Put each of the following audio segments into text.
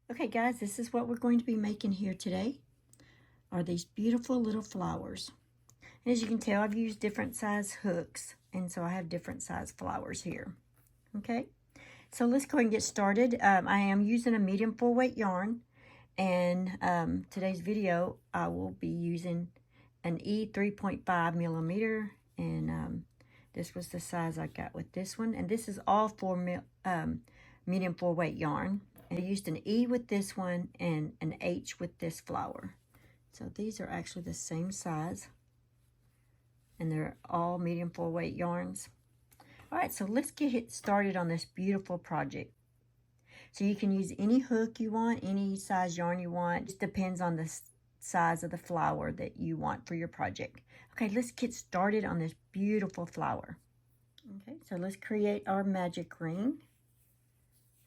Okay guys, this is what we're going to be making here today, are these beautiful little flowers. And as you can tell, I've used different size hooks, and so I have different size flowers here. Okay, so let's go ahead and get started. I am using a medium full weight yarn, and today's video I will be using an E 3.5 millimeter, and this was the size I got with this one, and this is all for medium full weight yarn. And I used an E with this one and an H with this flower. So these are actually the same size, and they're all medium full weight yarns. All right, so let's get started on this beautiful project. So you can use any hook you want, any size yarn you want. It just depends on the size of the flower that you want for your project. Okay, let's get started on this beautiful flower. Okay, so let's create our magic ring.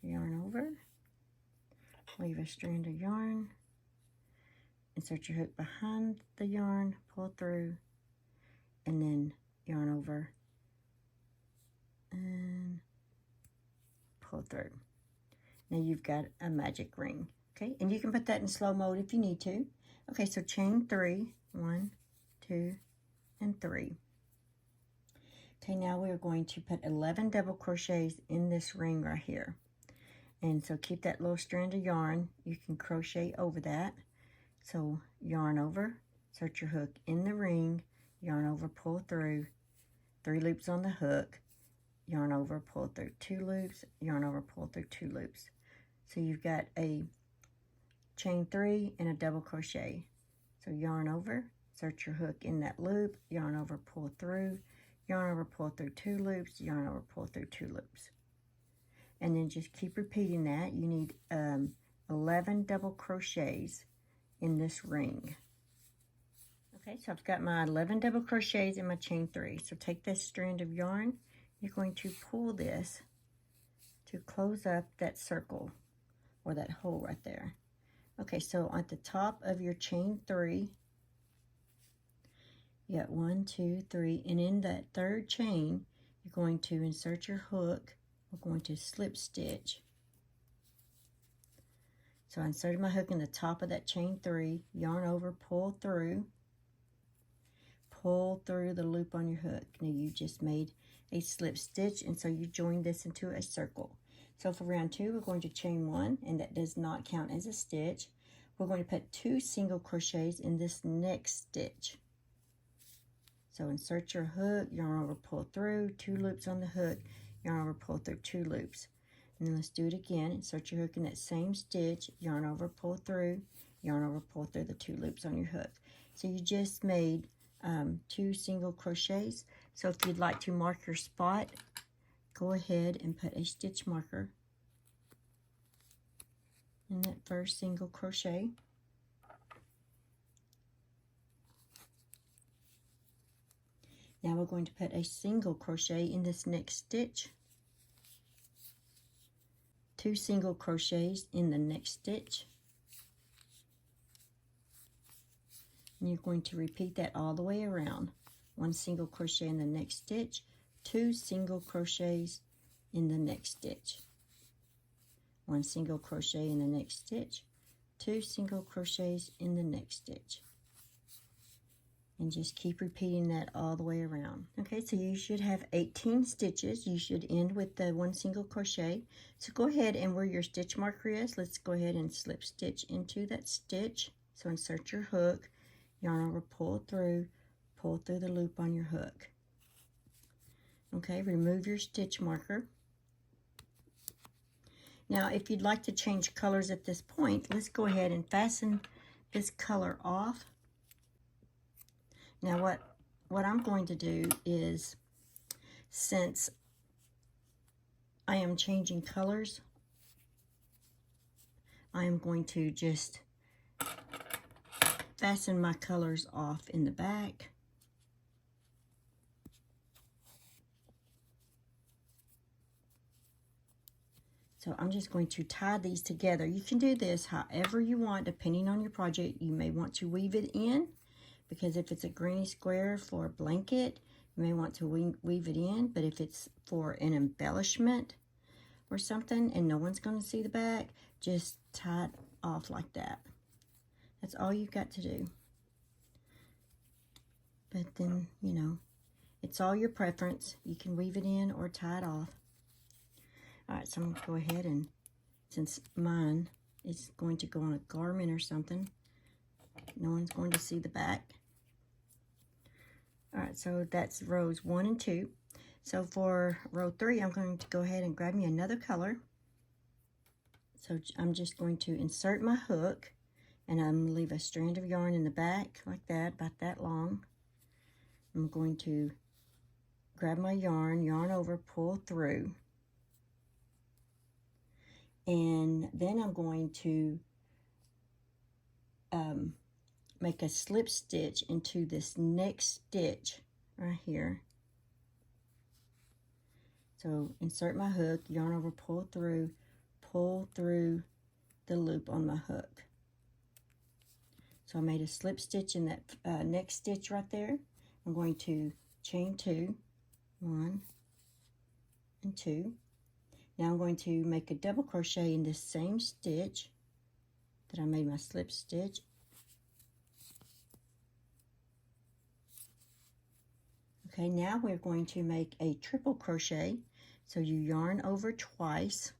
Yarn over, leave a strand of yarn, insert your hook behind the yarn, pull through, and then yarn over and pull through. Now you've got a magic ring. Okay, and you can put that in slow mode if you need to. Okay, so chain 3, 1, 2, and 3. Okay, now we're going to put 11 double crochets in this ring right here. And so keep that little strand of yarn. You can crochet over that. So yarn over, insert your hook in the ring, yarn over, pull through, 3 loops on the hook, yarn over, pull through 2 loops, yarn over, pull through 2 loops. So you've got a chain 3 and a double crochet. So yarn over, insert your hook in that loop, yarn over, pull through, yarn over, pull through 2 loops, yarn over, pull through 2 loops. And then just keep repeating that. You need 11 double crochets in this ring. Okay, so I've got my 11 double crochets in my chain 3. So take this strand of yarn, you're going to pull this to close up that circle or that hole right there. Okay, so at the top of your chain 3, you got 1, 2, 3, and in that third chain, you're going to insert your hook. We're going to slip stitch. So I inserted my hook in the top of that chain 3, yarn over, pull through the loop on your hook. Now you just made a slip stitch, and so you join this into a circle. So for round 2, we're going to chain 1, and that does not count as a stitch. We're going to put 2 single crochets in this next stitch. So insert your hook, yarn over, pull through, 2 loops on the hook, yarn over, pull through 2 loops. And then let's do it again. Insert your hook in that same stitch, yarn over, pull through, yarn over, pull through the 2 loops on your hook. So you just made 2 single crochets. So if you'd like to mark your spot, go ahead and put a stitch marker in that first single crochet. Now we're going to put a single crochet in this next stitch, 2 single crochets in the next stitch, and you're going to repeat that all the way around. 1 single crochet in the next stitch, 2 single crochets in the next stitch, 1 single crochet in the next stitch, 2 single crochets in the next stitch. And just keep repeating that all the way around. Okay, so you should have 18 stitches. You should end with the 1 single crochet. So go ahead, and where your stitch marker is, let's go ahead and slip stitch into that stitch. So insert your hook, yarn over, pull through the loop on your hook. Okay, remove your stitch marker. Now, if you'd like to change colors at this point, let's go ahead and fasten this color off. Now what I'm going to do is, since I am changing colors, I am going to just fasten my colors off in the back. So I'm just going to tie these together. You can do this however you want, depending on your project. You may want to weave it in, because if it's a granny square for a blanket, you may want to weave it in. But if it's for an embellishment or something and no one's going to see the back, just tie it off like that. That's all you've got to do. But then, you know, it's all your preference. You can weave it in or tie it off. All right, so I'm going to go ahead and, since mine is going to go on a garment or something, no one's going to see the back. All right, so that's rows 1 and 2. So for row 3, I'm going to go ahead and grab me another color. So I'm just going to insert my hook, and I'm going to leave a strand of yarn in the back like that, about that long. I'm going to grab my yarn, yarn over, pull through. And then I'm going to make a slip stitch into this next stitch right here. So insert my hook, yarn over, pull through the loop on my hook. So I made a slip stitch in that next stitch right there. I'm going to chain 2, 1 and 2. Now I'm going to make a double crochet in this same stitch that I made my slip stitch. Okay, now we're going to make a triple crochet. So you yarn over twice,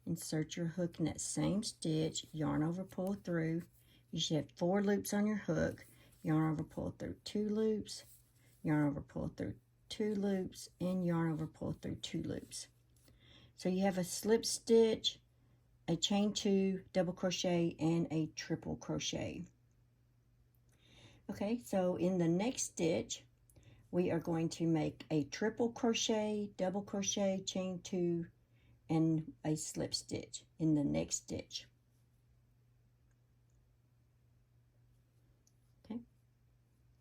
insert your hook in that same stitch, yarn over, pull through. You should have 4 loops on your hook, yarn over, pull through 2 loops, yarn over, pull through 2 loops, and yarn over, pull through 2 loops. So you have a slip stitch, a chain 2, double crochet, and a triple crochet. Okay, so in the next stitch, we are going to make a triple crochet, double crochet, chain 2, and a slip stitch in the next stitch. Okay,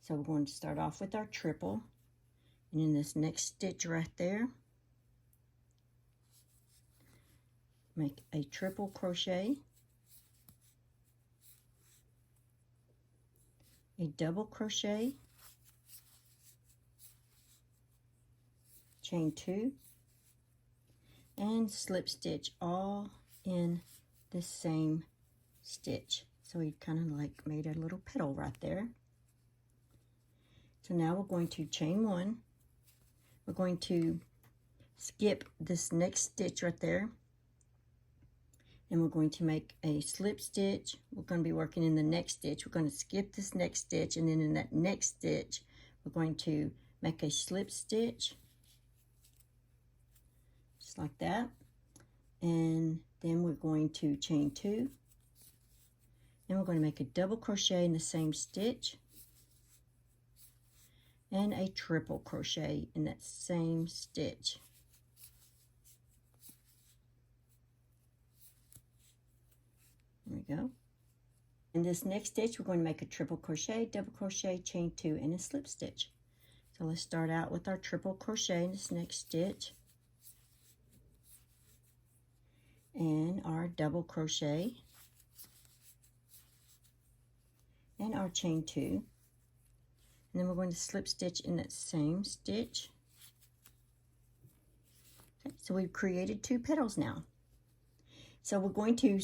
so we're going to start off with our triple, and in this next stitch right there, make a triple crochet, a double crochet, chain 2, and slip stitch all in the same stitch. So we kind of like made a little petal right there. So now we're going to chain 1. We're going to skip this next stitch right there, and we're going to make a slip stitch. We're going to be working in the next stitch. We're going to skip this next stitch, and then in that next stitch we're going to make a slip stitch just like that, and then we're going to chain 2, and we're going to make a double crochet in the same stitch and a triple crochet in that same stitch. There we go. In this next stitch, we're going to make a triple crochet, double crochet, chain 2, and a slip stitch. So let's start out with our triple crochet in this next stitch, and our double crochet, and our chain 2, and then we're going to slip stitch in that same stitch. Okay, so we've created 2 petals now. So we're going to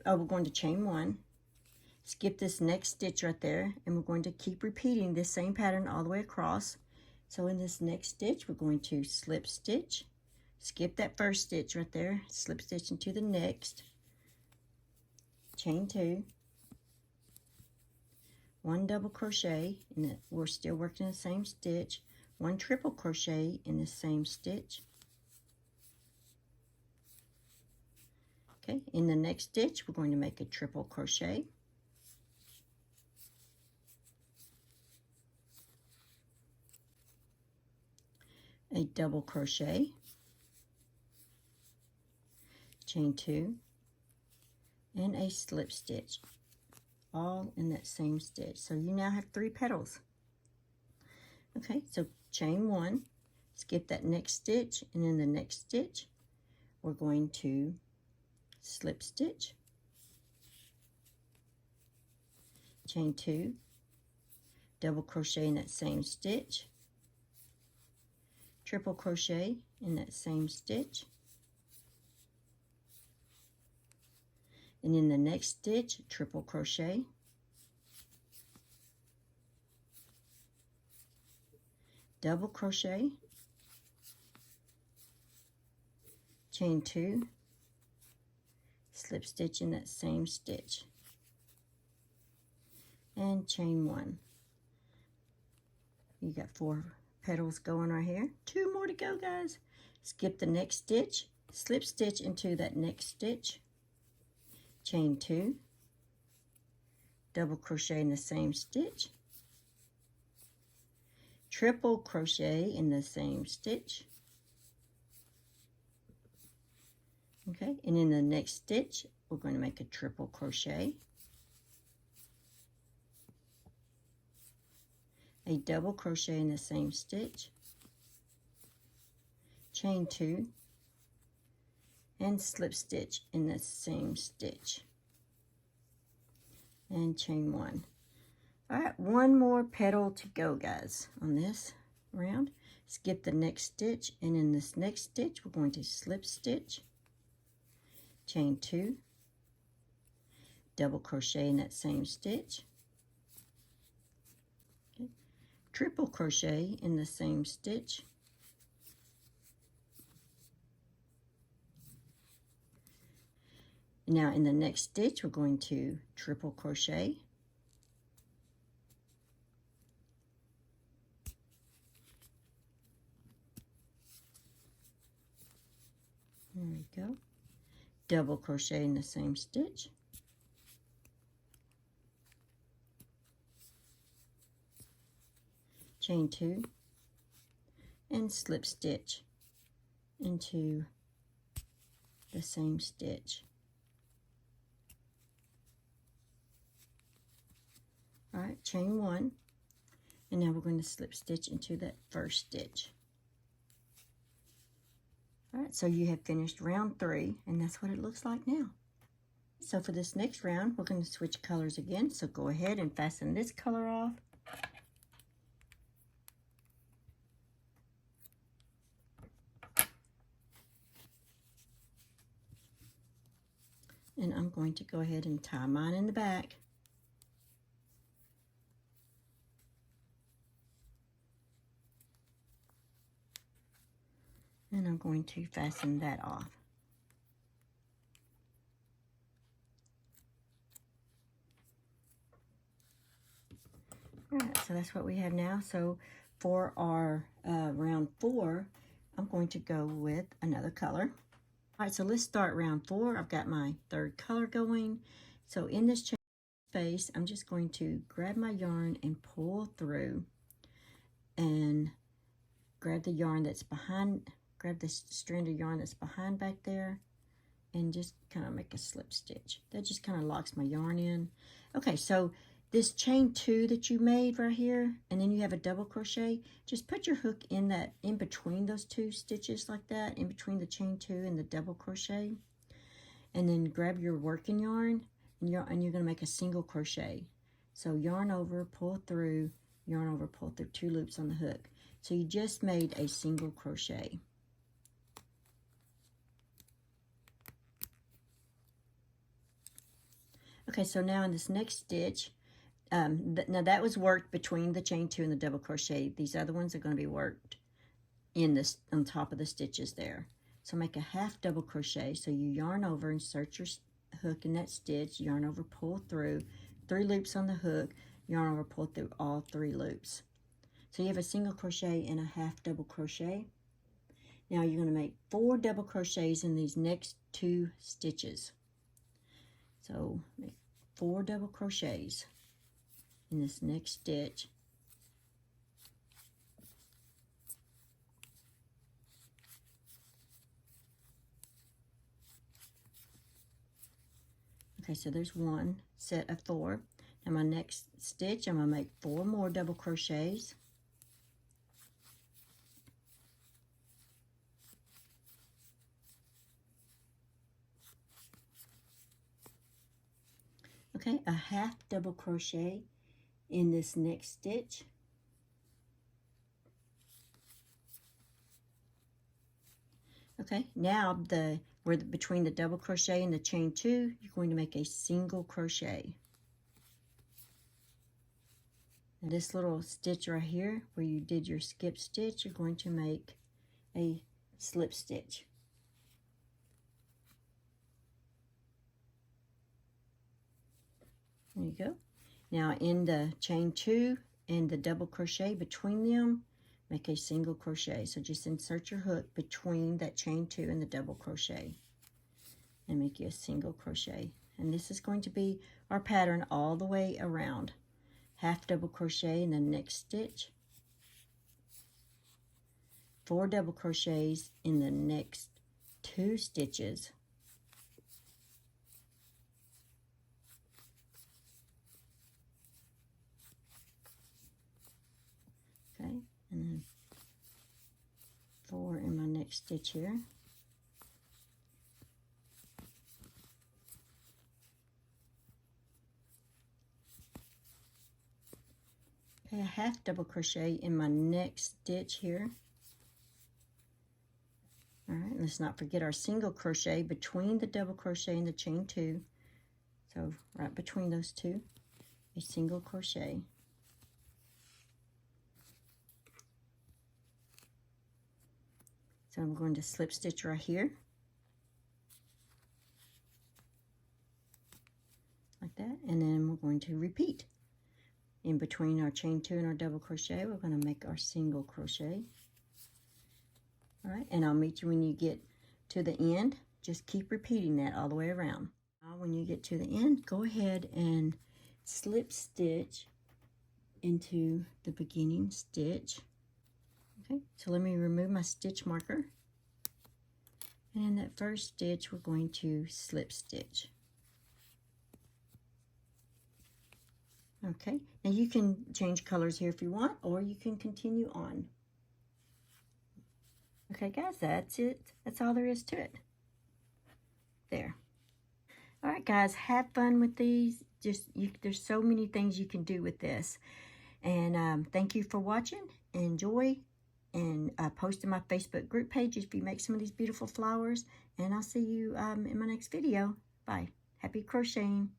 we're going to chain 1, skip this next stitch right there, and we're going to keep repeating this same pattern all the way across. So in this next stitch, we're going to slip stitch, skip that first stitch right there, slip stitch into the next, chain 2, 1 double crochet, and we're still working the same stitch, 1 triple crochet in the same stitch. Okay, in the next stitch, we're going to make a triple crochet, a double crochet, chain 2, and a slip stitch, all in that same stitch. So you now have 3 petals. Okay, so chain 1, skip that next stitch, and in the next stitch, we're going to slip stitch, chain 2, double crochet in that same stitch, triple crochet in that same stitch, And in the next stitch, triple crochet, double crochet, chain 2, slip stitch in that same stitch, and chain 1. You got 4 petals going right here. 2 more to go, guys. Skip the next stitch, slip stitch into that next stitch, chain 2, double crochet in the same stitch, triple crochet in the same stitch. Okay, and in the next stitch, we're going to make a triple crochet, a double crochet in the same stitch, chain 2, and slip stitch in the same stitch, and chain 1. All right, 1 more petal to go, guys, on this round. Skip the next stitch, and in this next stitch, we're going to slip stitch, chain 2, double crochet in that same stitch, okay, triple crochet in the same stitch, now in the next stitch we're going to triple crochet, there we go, double crochet in the same stitch, chain 2, and slip stitch into the same stitch. All right, chain 1, and now we're going to slip stitch into that first stitch. All right, so you have finished round 3, and that's what it looks like now. So for this next round, we're going to switch colors again. So go ahead and fasten this color off. And I'm going to go ahead and tie mine in the back. And I'm going to fasten that off. All right, so that's what we have now. So for our round 4, I'm going to go with another color. All right, so let's start round 4. I've got my 3rd color going. So in this chain space, I'm just going to grab my yarn and pull through and grab the yarn that's behind, grab this strand of yarn that's behind back there and just kind of make a slip stitch. That just kind of locks my yarn in. Okay, so this chain 2 that you made right here, and then you have a double crochet, just put your hook in that, in between those 2 stitches like that, in between the chain 2 and the double crochet, and then grab your working yarn, and you're going to make a single crochet. So yarn over, pull through, yarn over, pull through, 2 loops on the hook. So you just made a single crochet. Okay, so now in this next stitch, now that was worked between the chain 2 and the double crochet. These other ones are going to be worked in this, on top of the stitches there. So make a half double crochet. So you yarn over, insert your hook in that stitch, yarn over, pull through, 3 loops on the hook, yarn over, pull through all 3 loops. So you have a single crochet and a half double crochet. Now you're going to make 4 double crochets in these next 2 stitches. So make 4 double crochets in this next stitch. Okay, so there's 1 set of 4. Now my next stitch, I'm going to make 4 more double crochets. Okay, a half double crochet in this next stitch. Okay, now the between the double crochet and the chain 2, you're going to make a single crochet. And this little stitch right here where you did your skip stitch, you're going to make a slip stitch. There you go. Now in the chain 2 and the double crochet between them, make a single crochet. So just insert your hook between that chain 2 and the double crochet and make you a single crochet. And this is going to be our pattern all the way around. Half double crochet in the next stitch, 4 double crochets in the next 2 stitches, okay, and then 4 in my next stitch here. Okay, a half double crochet in my next stitch here. All right, let's not forget our single crochet between the double crochet and the chain 2. So right between those two, a single crochet. So I'm going to slip stitch right here, like that, and then we're going to repeat. In between our chain 2 and our double crochet, we're going to make our single crochet. All right, and I'll meet you when you get to the end. Just keep repeating that all the way around. Now when you get to the end, go ahead and slip stitch into the beginning stitch. Okay, so let me remove my stitch marker. And in that first stitch, we're going to slip stitch. Okay, now you can change colors here if you want, or you can continue on. Okay, guys, that's it. That's all there is to it. There. All right, guys, have fun with these. There's so many things you can do with this. And thank you for watching. Enjoy, and post in my Facebook group page if you make some of these beautiful flowers. And I'll see you in my next video. Bye. Happy crocheting.